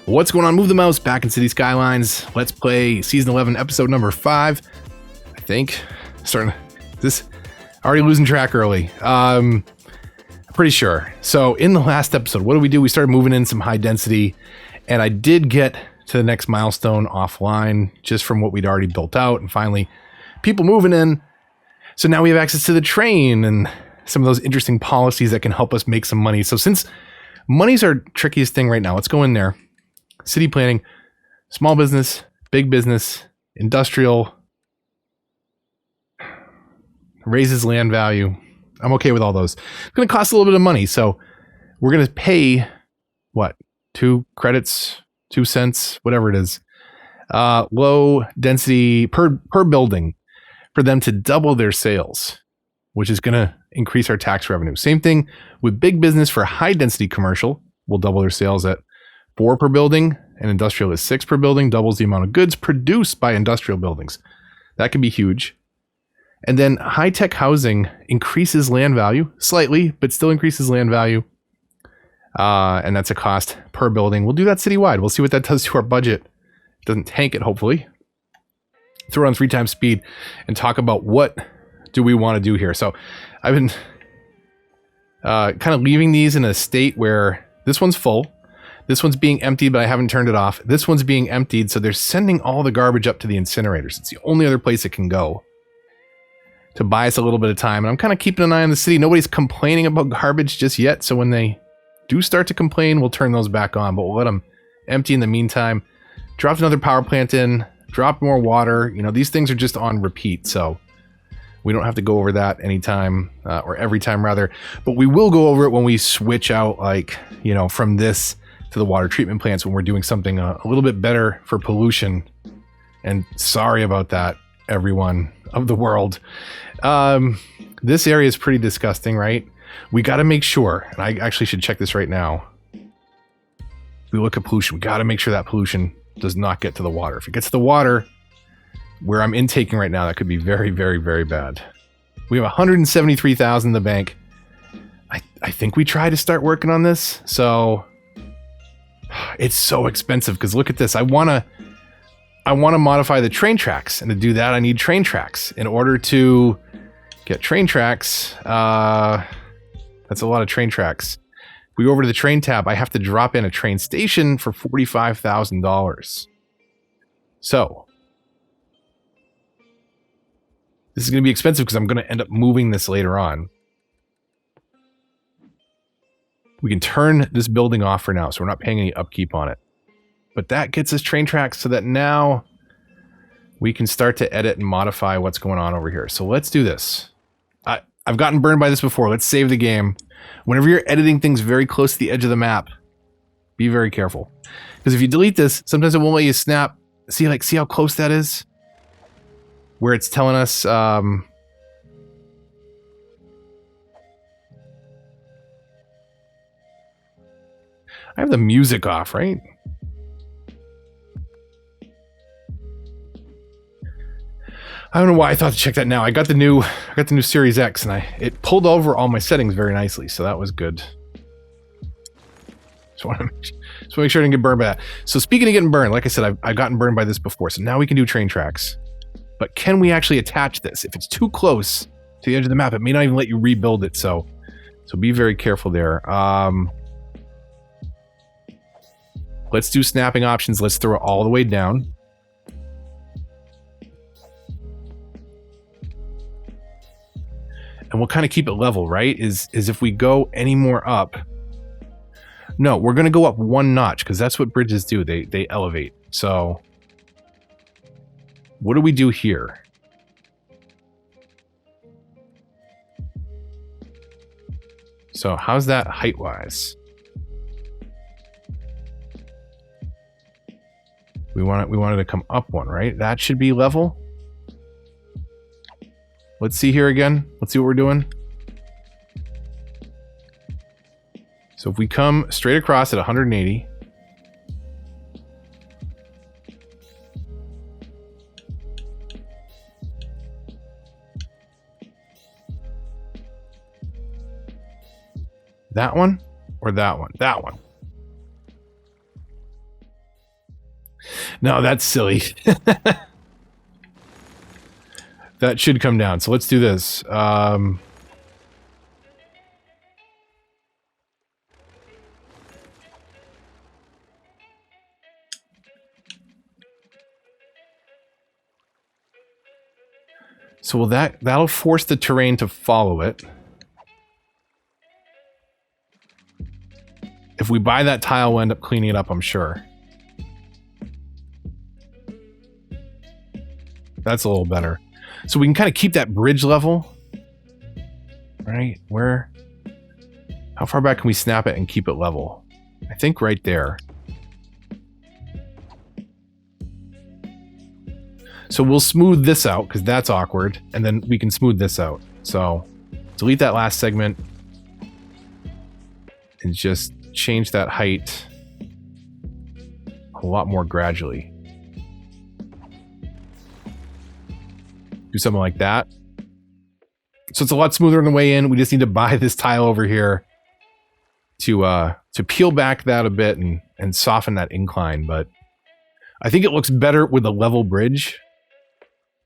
What's going on? Move the mouse back in City Skylines. Let's play season 11, episode number 5. I think. Starting this already losing track early. Pretty sure. So in the last episode, what did we do? We started moving in some high density, and I did get to the next milestone offline just from what we'd already built out, and finally people moving in. So now we have access to the train and some of those interesting policies that can help us make some money. So since money's our trickiest thing right now, let's go in there. City planning, small business, big business, industrial, raises land value. I'm okay with all those. It's going to cost a little bit of money. So we're going to pay, what, 2 credits, 2 cents, whatever it is, low density per building for them to double their sales, which is going to increase our tax revenue. Same thing with big business for high density commercial. We'll double their sales at 4 per building, and industrial is 6 per building, doubles the amount of goods produced by industrial buildings. That can be huge. And then high-tech housing increases land value slightly, but still increases land value. And that's a cost per building. We'll do that citywide. We'll see what that does to our budget. It doesn't tank it, hopefully. Throw it on 3 times speed and talk about what do we want to do here. So I've been kind of leaving these in a state where this one's full. This one's being emptied, but I haven't turned it off. This one's being emptied, so they're sending all the garbage up to the incinerators. It's the only other place it can go to buy us a little bit of time. And I'm kind of keeping an eye on the city. Nobody's complaining about garbage just yet, so when they do start to complain, we'll turn those back on, but we'll let them empty in the meantime. Dropped another power plant in, dropped more water. You know, these things are just on repeat, so we don't have to go over that anytime, or every time rather, but we will go over it when we switch out, like, you know, from this to the water treatment plants when we're doing something a little bit better for pollution. And sorry about that, everyone of the world. This area is pretty disgusting, right? We got to make sure, and I actually should check this right now. We look at pollution. We got to make sure that pollution does not get to the water. If it gets to the water where I'm intaking right now, that could be very, very, very bad. We have 173,000 in the bank. I think we try to start working on this. So it's so expensive because look at this. I want to modify the train tracks, and to do that I need train tracks. In order to get train tracks, that's a lot of train tracks. If we go over to the train tab, I have to drop in a train station for $45,000. So this is going to be expensive because I'm going to end up moving this later on. We can turn this building off for now, so we're not paying any upkeep on it. But that gets us train tracks so that now we can start to edit and modify what's going on over here. So let's do this. I've gotten burned by this before. Let's save the game. Whenever you're editing things very close to the edge of the map, be very careful. Because if you delete this, sometimes it won't let you snap. See how close that is? Where it's telling us... I have the music off, right? I don't know why I thought to check that now. I got the new Series X, and it pulled over all my settings very nicely, so that was good. Just want to make sure I didn't get burned by that. So speaking of getting burned, like I said, I've gotten burned by this before, so now we can do train tracks. But can we actually attach this? If it's too close to the edge of the map, it may not even let you rebuild it. So be very careful there. Let's do snapping options. Let's throw it all the way down. And we'll kind of keep it level, right? Is if we go any more up. No, we're going to go up 1 notch because that's what bridges do. They elevate. So what do we do here? So how's that height-wise? We wanted to come up 1, right? That should be level. Let's see here again. Let's see what we're doing. So if we come straight across at 180. That one or that one? That one. No, that's silly. That should come down. So let's do this. So will that'll force the terrain to follow it. If we buy that tile, we'll end up cleaning it up, I'm sure. That's a little better. So we can kind of keep that bridge level. Right? How far back can we snap it and keep it level? I think right there. So we'll smooth this out because that's awkward, and then we can smooth this out. So delete that last segment and just change that height a lot more gradually. Do something like that. So it's a lot smoother on the way in. We just need to buy this tile over here to peel back that a bit and soften that incline. But I think it looks better with a level bridge.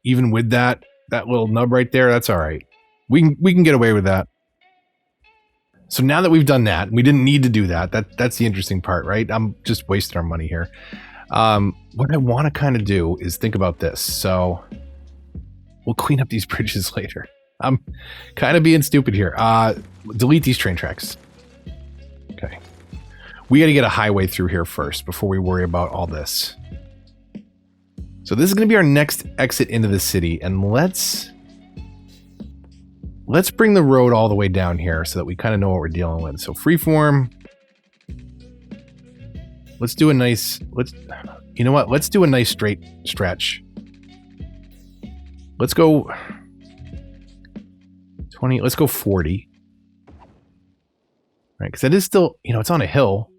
Even with that little nub right there, that's all right. We can get away with that. So now that we've done that, we didn't need to do that. That's the interesting part, right? I'm just wasting our money here. What I want to kind of do is think about this. So we'll clean up these bridges later. I'm kind of being stupid here. Delete these train tracks. Okay. We got to get a highway through here first before we worry about all this. So this is going to be our next exit into the city, and let's bring the road all the way down here so that we kind of know what we're dealing with. So freeform. Let's do a nice, you know what? Let's do a nice straight stretch. Let's go 20, let's go 40. Right, because that is still, it's on a hill.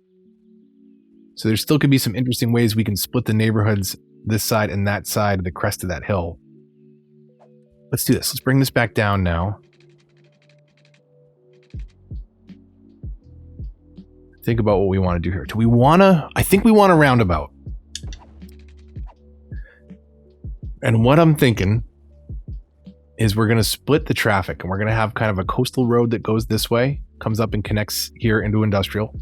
So there still could be some interesting ways we can split the neighborhoods this side and that side of the crest of that hill. Let's do this. Let's bring this back down now. Think about what we want to do here. Do we want to? I think we want a roundabout. And what I'm thinking is we're going to split the traffic, and we're going to have kind of a coastal road that goes this way, comes up and connects here into industrial.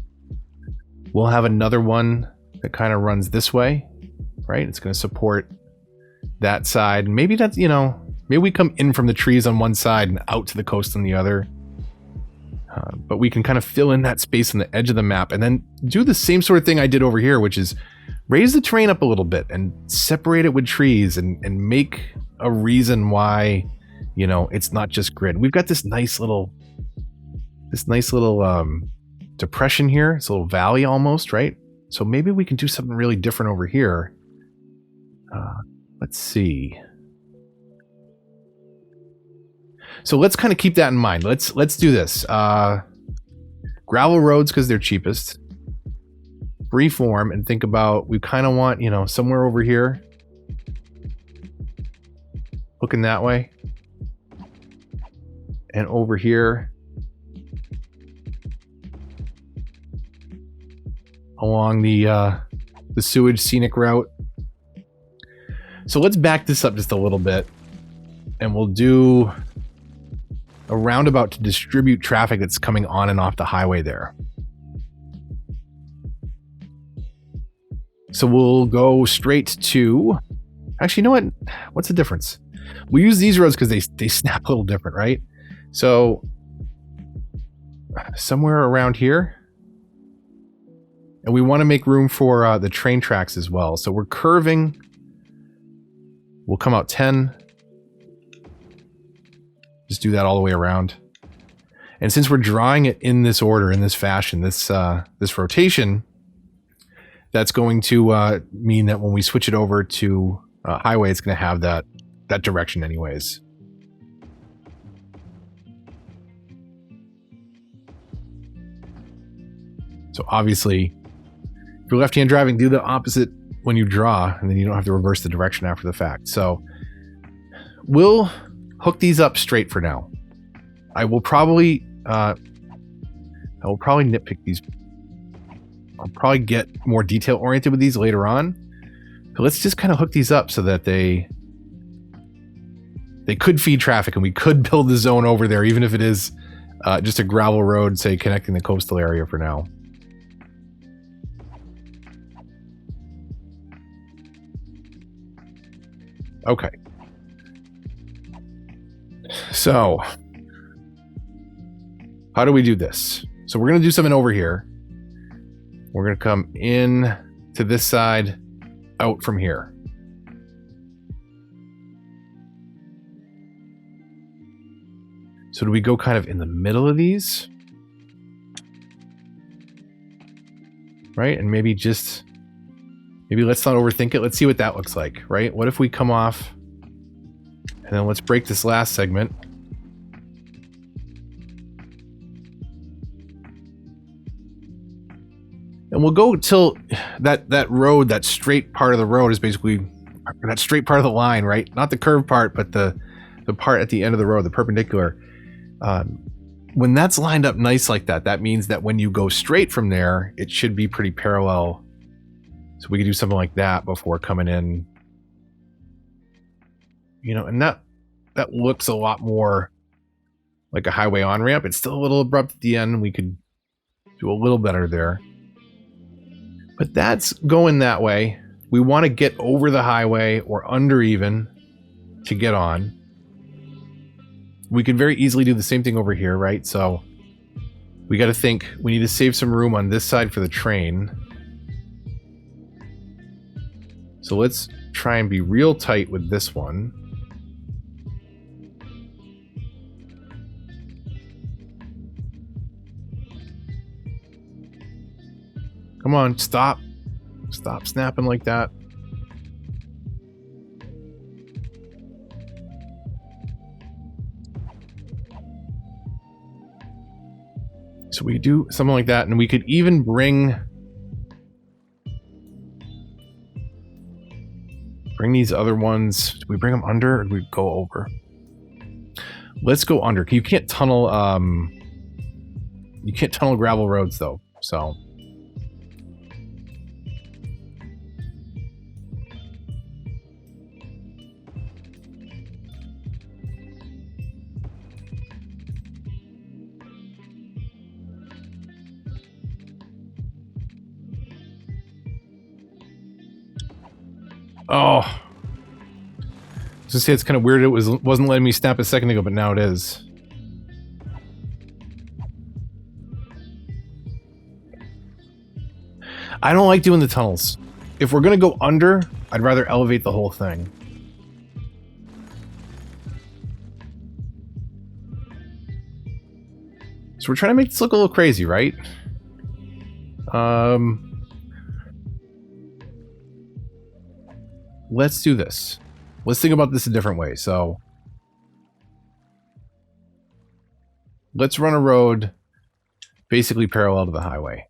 We'll have another one that kind of runs this way. Right? It's going to support that side. Maybe that's, maybe we come in from the trees on one side and out to the coast on the other. But we can kind of fill in that space on the edge of the map and then do the same sort of thing I did over here, which is raise the terrain up a little bit and separate it with trees and make a reason why, it's not just grid. We've got this nice little depression here. It's a little valley almost, right? So maybe we can do something really different over here. Let's see. So let's kind of keep that in mind. Let's do this. Gravel roads because they're cheapest. Freeform and think about, we kind of want, somewhere over here. Looking that way. And over here. Along the sewage scenic route. So let's back this up just a little bit, and we'll do a roundabout to distribute traffic that's coming on and off the highway there. So we'll go straight to, actually, you know what? What's the difference? We use these roads because they snap a little different, right? So somewhere around here. And we want to make room for the train tracks as well. So we're curving. We'll come out 10. Just do that all the way around. And since we're drawing it in this order, in this fashion, this rotation, that's going to mean that when we switch it over to highway, it's going to have that direction anyways. So obviously, if you're left-hand driving, do the opposite when you draw, and then you don't have to reverse the direction after the fact. So we'll hook these up straight for now. I will probably nitpick these. I'll probably get more detail oriented with these later on. So let's just kind of hook these up so that they could feed traffic, and we could build the zone over there, even if it is just a gravel road, say, connecting the coastal area for now. Okay. So, how do we do this? So we're going to do something over here. We're going to come in to this side, out from here. So do we go kind of in the middle of these? Right? And maybe let's not overthink it. Let's see what that looks like, right? What if we come off and then let's break this last segment. And we'll go till that road, that straight part of the road is basically that straight part of the line, right? Not the curved part, but the part at the end of the road, the perpendicular. When that's lined up nice like that, that means that when you go straight from there, it should be pretty parallel. So we could do something like that before coming in. You know, and that looks a lot more like a highway on-ramp. It's still a little abrupt at the end. We could do a little better there. But that's going that way. We want to get over the highway or under even to get on. We could very easily do the same thing over here, right? So we got to think, we need to save some room on this side for the train. So let's try and be real tight with this one. Come on, stop. Stop snapping like that. So we do something like that, and we could even bring these other ones. Do we bring them under, or do we go over? Let's go under. You can't tunnel gravel roads though, so oh, I was gonna say it's kind of weird. It wasn't letting me snap a second ago, but now it is. I don't like doing the tunnels. If we're gonna go under, I'd rather elevate the whole thing. So we're trying to make this look a little crazy, right? Let's do this. Let's think about this a different way. So let's run a road basically parallel to the highway.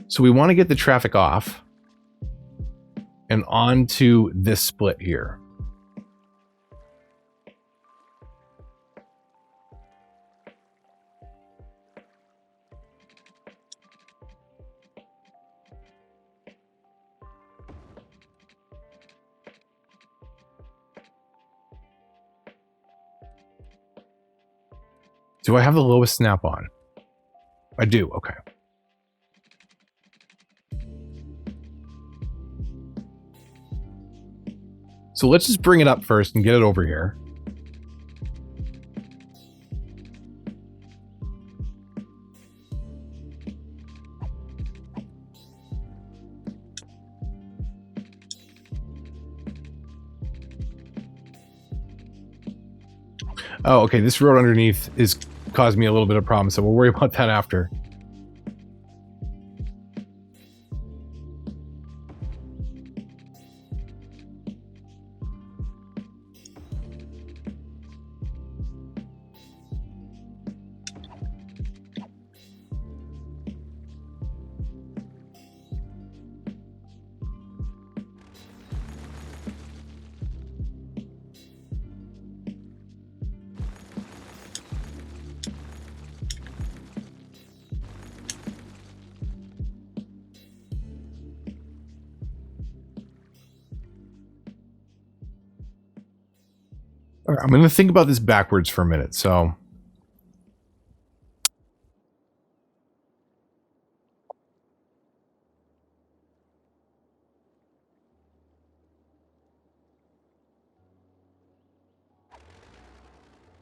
So we want to get the traffic off and onto this split here. Do I have the lowest snap on? I do, okay. So let's just bring it up first and get it over here. Oh, okay, this road underneath is caused me a little bit of problem, so we'll worry about that after. All right, I'm going to think about this backwards for a minute. So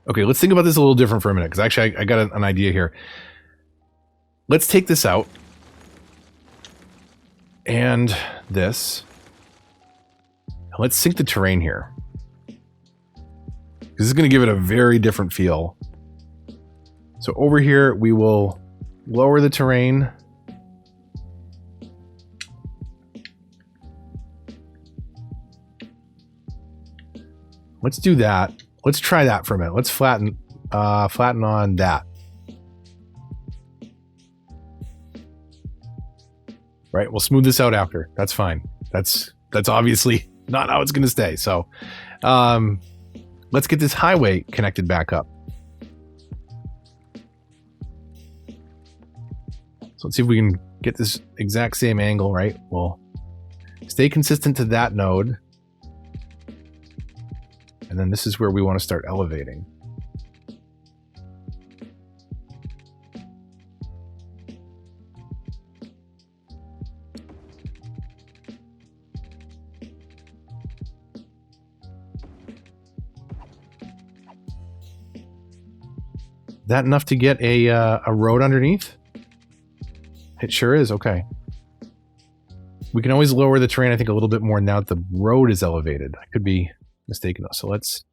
okay, let's think about this a little different for a minute, because actually I got an idea here. Let's take this out. And this. Let's sync the terrain here. This is going to give it a very different feel. So over here, we will lower the terrain. Let's do that. Let's try that for a minute. Let's flatten on that. Right, we'll smooth this out after. That's fine. That's obviously not how it's going to stay. So let's get this highway connected back up. So let's see if we can get this exact same angle, right? We'll stay consistent to that node. And then this is where we want to start elevating. That enough to get a road underneath? It sure is. Okay. We can always lower the terrain, I think, a little bit more now that the road is elevated. I could be mistaken though. So let's...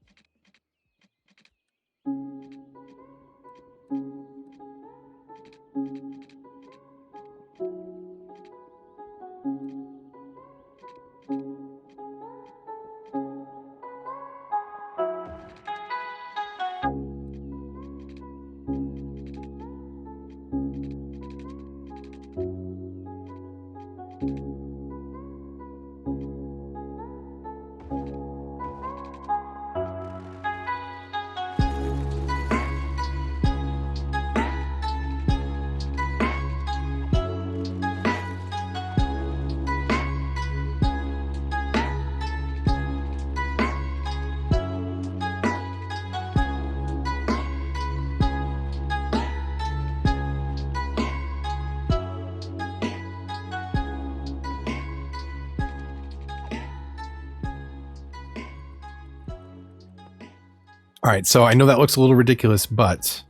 All right, so I know that looks a little ridiculous, but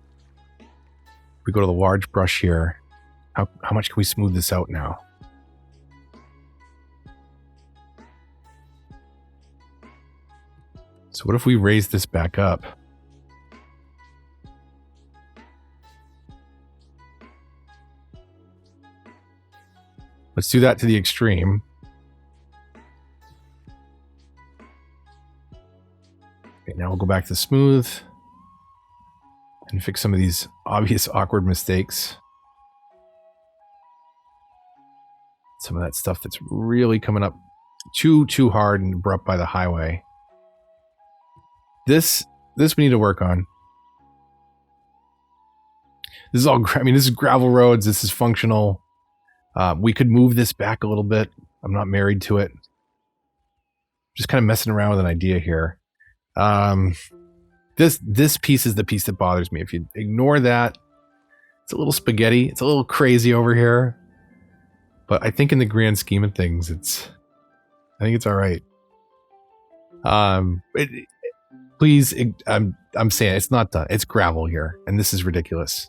we go to the large brush here. How much can we smooth this out now? So what if we raise this back up? Let's do that to the extreme. Okay, now we'll go back to smooth and fix some of these obvious awkward mistakes. Some of that stuff that's really coming up too hard and abrupt by the highway. This we need to work on. This is all, I mean, this is gravel roads. This is functional. We could move this back a little bit. I'm not married to it. Just kind of messing around with an idea here. This piece is the piece that bothers me. If you ignore that, it's a little spaghetti. It's a little crazy over here. But I think in the grand scheme of things, I think it's all right. Please, I'm saying it's not done. It's gravel here, and this is ridiculous.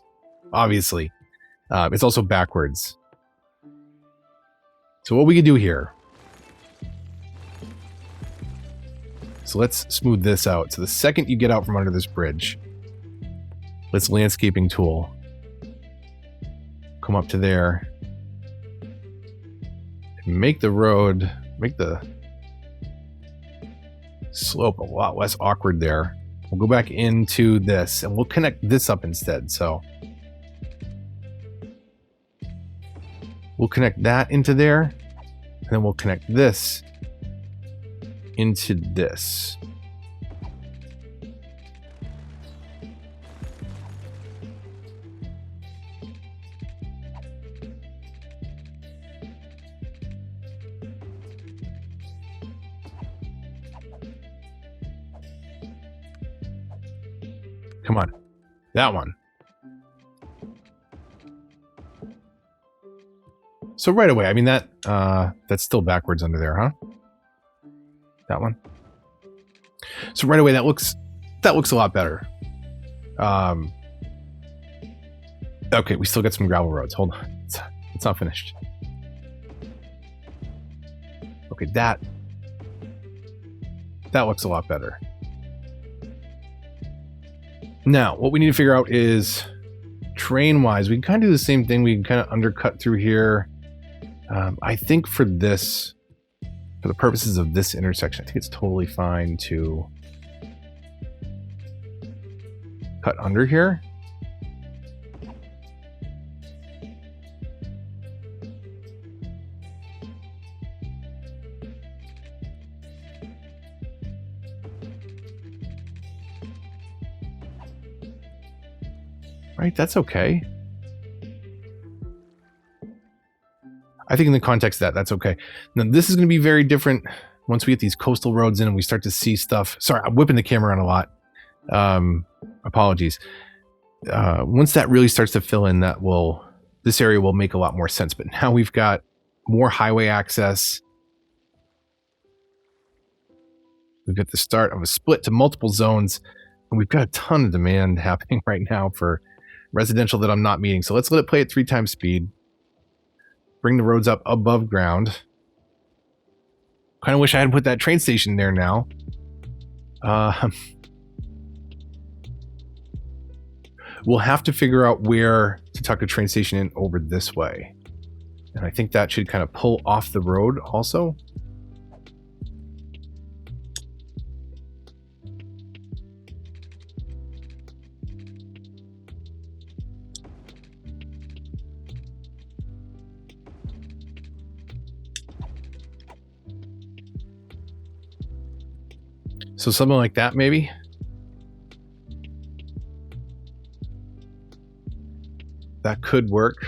Obviously, it's also backwards. So what we can do here. So let's smooth this out. So the second you get out from under this bridge, let's landscaping tool. Come up to there. And make the road, make the slope a lot less awkward there. We'll go back into this and we'll connect this up instead. So we'll connect that into there, and then we'll connect this into this. Come on. That one. So right away, I mean, that's still backwards under there, huh? That one. So right away, that looks a lot better. Okay, we still got some gravel roads. Hold on. It's not finished. Okay, that looks a lot better. Now, what we need to figure out is train-wise, we can kind of do the same thing. We can kind of undercut through here. I think for the purposes of this intersection, I think it's totally fine to cut under here. Right, that's okay. I think in the context of that's okay. Now, this is going to be very different once we get these coastal roads in and we start to see stuff. Sorry, I'm whipping the camera around a lot. Apologies. Once that really starts to fill in, this area will make a lot more sense. But now we've got more highway access. We've got the start of a split to multiple zones. And we've got a ton of demand happening right now for residential that I'm not meeting. So let's let it play at 3 times speed. Bring the roads up above ground. Kind of wish I had put that train station there now. We'll have to figure out where to tuck a train station in over this way. And I think that should kind of pull off the road also. So something like that, maybe. That could work.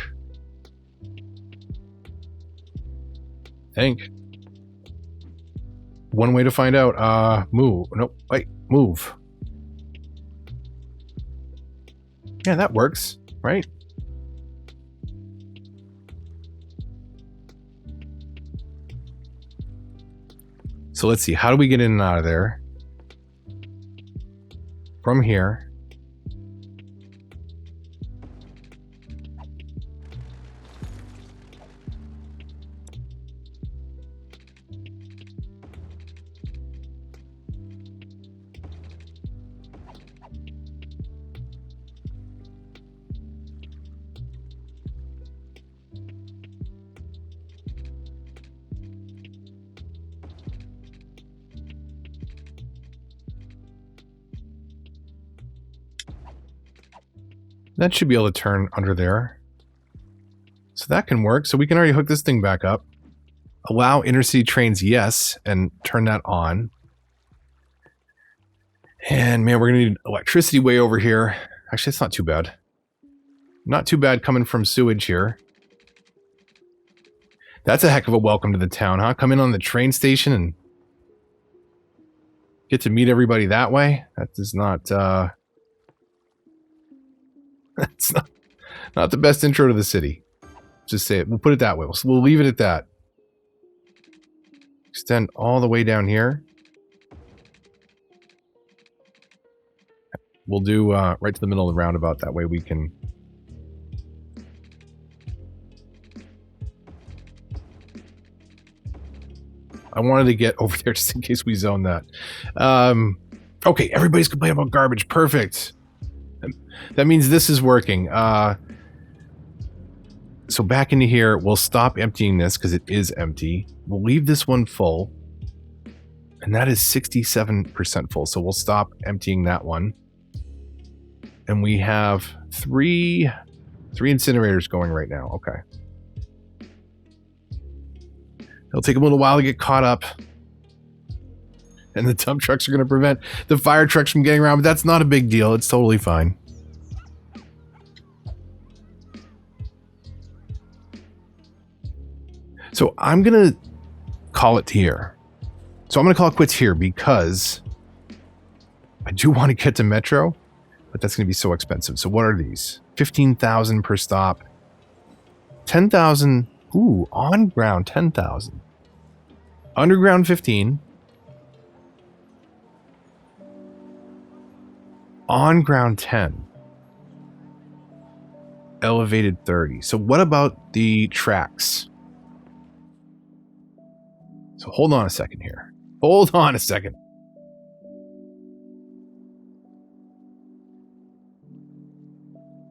I think. One way to find out. Move. Nope. Wait. Move. Yeah, that works, right? So let's see. How do we get in and out of there? From here. That should be able to turn under there. So that can work. So we can already hook this thing back up. Allow intercity trains, yes, and turn that on. And man, we're going to need electricity way over here. Actually, it's not too bad. Not too bad coming from sewage here. That's a heck of a welcome to the town, huh? Come in on the train station and get to meet everybody that way. That is not... That's not the best intro to the city. Just say it. We'll put it that way. We'll leave it at that. Extend all the way down here. We'll do right to the middle of the roundabout. That way we can... I wanted to get over there just in case we zone that. Okay, everybody's complaining about garbage. Perfect. That means this is working. So back into here, we'll stop emptying this because it is empty. We'll leave this one full. And that is 67% full. So we'll stop emptying that one. And we have three incinerators going right now. Okay. It'll take a little while to get caught up. And the dump trucks are going to prevent the fire trucks from getting around, but that's not a big deal. It's totally fine. So I'm going to call it here. So I'm going to call it quits here because I do want to get to Metro, but that's going to be so expensive. So what are these? 15,000 per stop. 10,000. Ooh, on ground 10,000. Underground 15. On ground 10. Elevated 30. So what about the tracks? So hold on a second here. Hold on a second.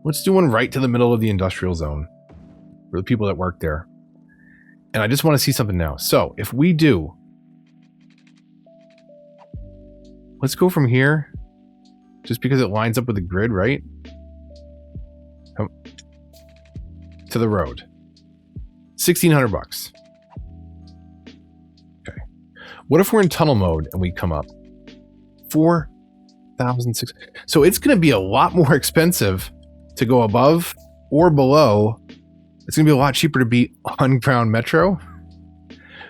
Let's do one right to the middle of the industrial zone for the people that work there. And I just want to see something now. So if we do, let's go from here, just because it lines up with the grid, right? To the road. 1,600 bucks. Okay. What if we're in tunnel mode and we come up? 4,600. So it's going to be a lot more expensive to go above or below. It's going to be a lot cheaper to be on ground metro,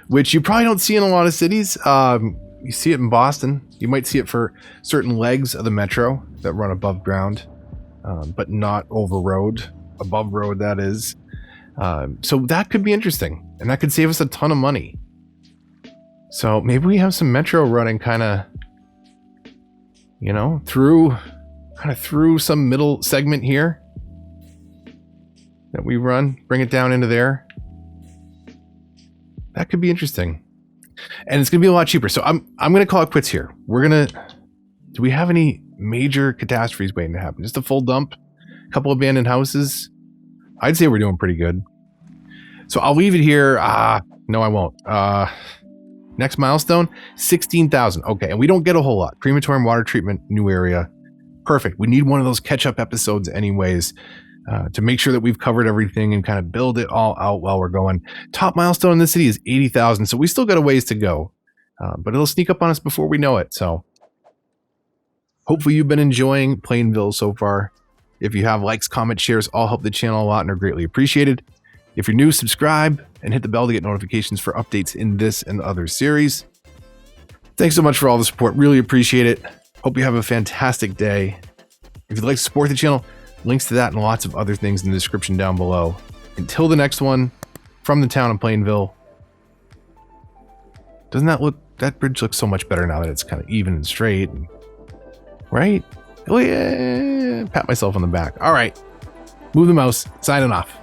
which you probably don't see in a lot of cities. You see it in Boston. You might see it for certain legs of the metro that run above ground, but not over road. Above road, that is. So that could be interesting, and that could save us a ton of money. So maybe we have some metro running kind of, you know, through some middle segment here that we run, bring it down into there. That could be interesting. And it's going to be a lot cheaper. So I'm going to call it quits here. Do we have any major catastrophes waiting to happen? Just a full dump? A couple abandoned houses? I'd say we're doing pretty good. So I'll leave it here. No, I won't. Next milestone, 16,000. Okay, and we don't get a whole lot. Crematorium, water treatment, new area. Perfect. We need one of those catch-up episodes anyways, to make sure that we've covered everything and kind of build it all out while we're going. Top milestone in the city is 80,000, so we still got a ways to go. But it'll sneak up on us before we know it. So hopefully you've been enjoying Plainville so far. If you have, likes, comments, shares, all help the channel a lot and are greatly appreciated. If you're new, subscribe and hit the bell to get notifications for updates in this and other series. Thanks so much for all the support. Really appreciate it. Hope you have a fantastic day. If you'd like to support the channel, links to that and lots of other things in the description down below. Until the next one, from the town of Plainville. Doesn't that bridge looks so much better now that it's kind of even and straight, right? Oh yeah, pat myself on the back. All right, move the mouse, signing off.